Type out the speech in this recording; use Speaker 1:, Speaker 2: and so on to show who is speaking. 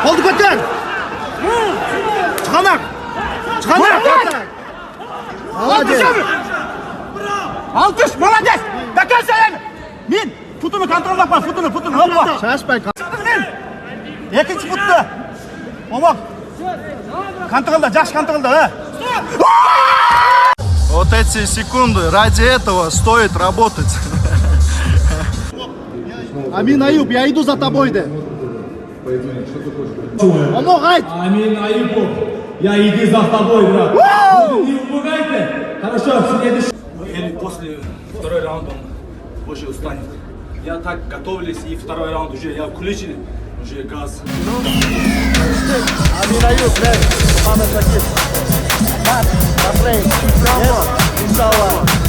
Speaker 1: Қолды көтер. Çıkanak. Молодец.
Speaker 2: Alkış, молодец. Такая sen. Min. Putunu kontrollap var, putunu. Hoppa.
Speaker 1: Şaşpay.
Speaker 2: Екінші путты. Omok. Kontrolda, жақсы kontrolda, ha.
Speaker 3: Вот эти секунды, ради этого стоит работать.
Speaker 1: Амин Аюб, я иду за тобой, да. Omok, айт.
Speaker 4: Амин Аюпов, я иду за тобой, брат. Не убегайте. Хорошо, следующий. Или после второй раунд он позже устанет. Я так готовились, и второй раунд уже я включил, уже газ.
Speaker 1: Амин Аюб, Мухаммед Закир. Плей. Иншаллах.